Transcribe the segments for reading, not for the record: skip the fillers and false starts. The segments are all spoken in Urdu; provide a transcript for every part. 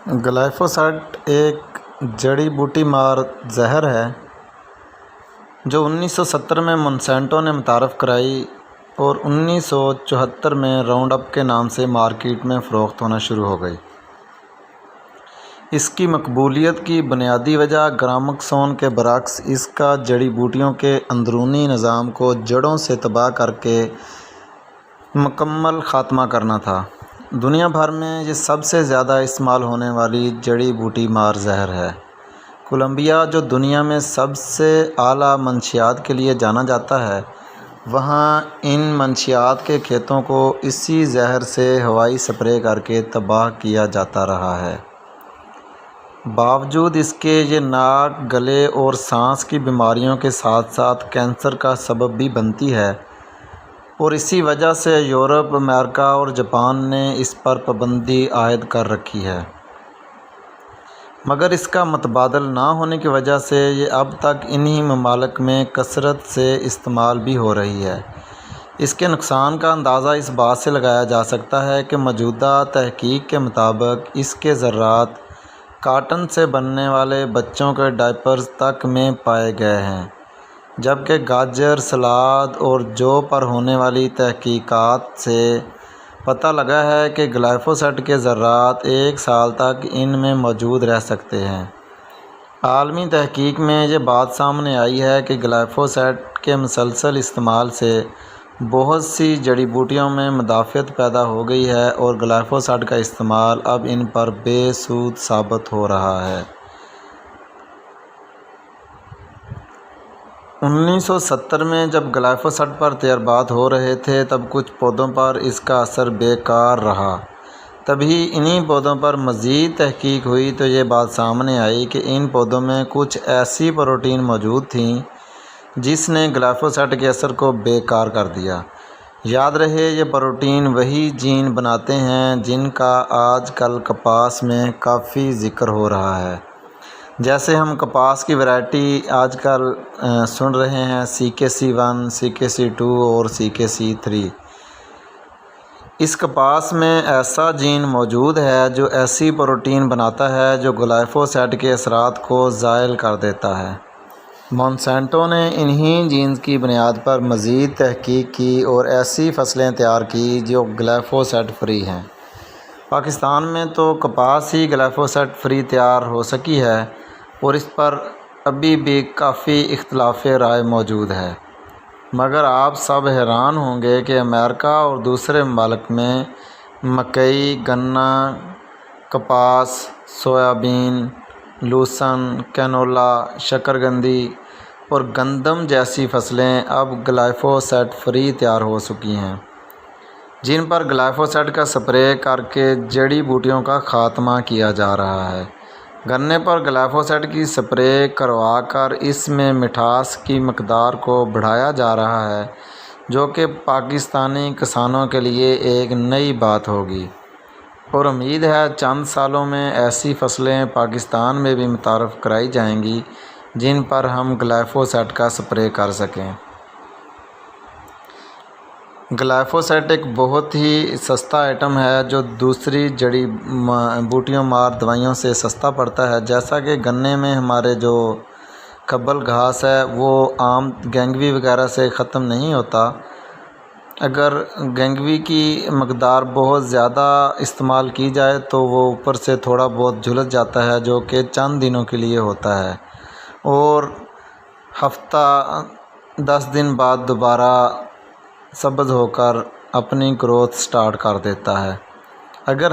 گلائفوسیٹ ایک جڑی بوٹی مار زہر ہے جو 1970 میں مونسانٹو نے متعارف کرائی اور 1974 میں راؤنڈ اپ کے نام سے مارکیٹ میں فروخت ہونا شروع ہو گئی۔ اس کی مقبولیت کی بنیادی وجہ گرامکسون کے برعکس اس کا جڑی بوٹیوں کے اندرونی نظام کو جڑوں سے تباہ کر کے مکمل خاتمہ کرنا تھا۔ دنیا بھر میں یہ سب سے زیادہ استعمال ہونے والی جڑی بوٹی مار زہر ہے۔ کولمبیا، جو دنیا میں سب سے اعلیٰ منشیات کے لیے جانا جاتا ہے، وہاں ان منشیات کے کھیتوں کو اسی زہر سے ہوائی سپرے کر کے تباہ کیا جاتا رہا ہے۔ باوجود اس کے یہ ناک، گلے اور سانس کی بیماریوں کے ساتھ ساتھ کینسر کا سبب بھی بنتی ہے، اور اسی وجہ سے یورپ، امریکہ اور جاپان نے اس پر پابندی عائد کر رکھی ہے۔ مگر اس کا متبادل نہ ہونے کی وجہ سے یہ اب تک انہی ممالک میں کثرت سے استعمال بھی ہو رہی ہے۔ اس کے نقصان کا اندازہ اس بات سے لگایا جا سکتا ہے کہ موجودہ تحقیق کے مطابق اس کے ذرات کاٹن سے بننے والے بچوں کے ڈائپرز تک میں پائے گئے ہیں، جبکہ گاجر، سلاد اور جو پر ہونے والی تحقیقات سے پتہ لگا ہے کہ گلائفوسیٹ کے ذرات 1 سال تک ان میں موجود رہ سکتے ہیں۔ عالمی تحقیق میں یہ بات سامنے آئی ہے کہ گلائفوسیٹ کے مسلسل استعمال سے بہت سی جڑی بوٹیوں میں مدافعت پیدا ہو گئی ہے اور گلائفوسیٹ کا استعمال اب ان پر بے سود ثابت ہو رہا ہے۔ 1970 میں جب گلائفوسیٹ پر تجربات ہو رہے تھے تب کچھ پودوں پر اس کا اثر بیکار رہا۔ تبھی انہی پودوں پر مزید تحقیق ہوئی تو یہ بات سامنے آئی کہ ان پودوں میں کچھ ایسی پروٹین موجود تھیں جس نے گلائفوسیٹ کے اثر کو بیکار کر دیا۔ یاد رہے، یہ پروٹین وہی جین بناتے ہیں جن کا آج کل کپاس میں کافی ذکر ہو رہا ہے۔ جیسے ہم کپاس کی ورائٹی آج کل سن رہے ہیں CKC1، CKC2 اور CKC3۔ اس کپاس میں ایسا جین موجود ہے جو ایسی پروٹین بناتا ہے جو گلائفوسیٹ کے اثرات کو زائل کر دیتا ہے۔ مونسانٹو نے انہی جینز کی بنیاد پر مزید تحقیق کی اور ایسی فصلیں تیار کی جو گلائفوسیٹ فری ہیں۔ پاکستان میں تو کپاس ہی گلائفوسیٹ فری تیار ہو سکی ہے اور اس پر ابھی بھی کافی اختلاف رائے موجود ہے۔ مگر آپ سب حیران ہوں گے کہ امریکہ اور دوسرے ممالک میں مکئی، گنا، کپاس، سویابین، لوسن، کینولا، شکرقندی اور گندم جیسی فصلیں اب گلائفوسیٹ فری تیار ہو چکی ہیں، جن پر گلائفوسیٹ کا سپرے کر کے جڑی بوٹیوں کا خاتمہ کیا جا رہا ہے۔ گنے پر گلائفوسیٹ کی سپرے کروا کر اس میں مٹھاس کی مقدار کو بڑھایا جا رہا ہے، جو کہ پاکستانی کسانوں کے لیے ایک نئی بات ہوگی، اور امید ہے چند سالوں میں ایسی فصلیں پاکستان میں بھی متعارف کرائی جائیں گی جن پر ہم گلائفوسیٹ کا سپرے کر سکیں۔ گلائفوسیٹ ایک بہت ہی سستا آئٹم ہے جو دوسری جڑی بوٹیوں مار دوائیوں سے سستا پڑتا ہے۔ جیسا کہ گنے میں ہمارے جو کھبل گھاس ہے وہ عام گینگوی وغیرہ سے ختم نہیں ہوتا۔ اگر گینگوی کی مقدار بہت زیادہ استعمال کی جائے تو وہ اوپر سے تھوڑا بہت جھلس جاتا ہے، جو کہ چند دنوں کے لیے ہوتا ہے اور ہفتہ 10 دن بعد دوبارہ سبز ہو کر اپنی گروتھ سٹارٹ کر دیتا ہے۔ اگر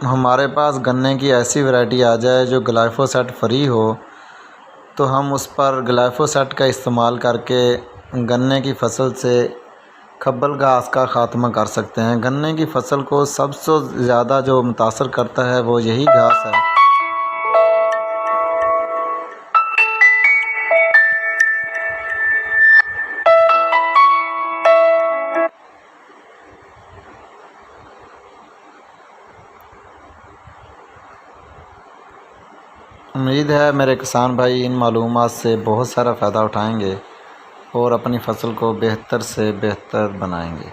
ہمارے پاس گنے کی ایسی ورائٹی آ جائے جو گلائفوسیٹ فری ہو تو ہم اس پر گلائفوسیٹ کا استعمال کر کے گنے کی فصل سے کھبل گھاس کا خاتمہ کر سکتے ہیں۔ گنے کی فصل کو سب سے زیادہ جو متاثر کرتا ہے وہ یہی گھاس ہے۔ امید ہے میرے کسان بھائی ان معلومات سے بہت سارا فائدہ اٹھائیں گے اور اپنی فصل کو بہتر سے بہتر بنائیں گے۔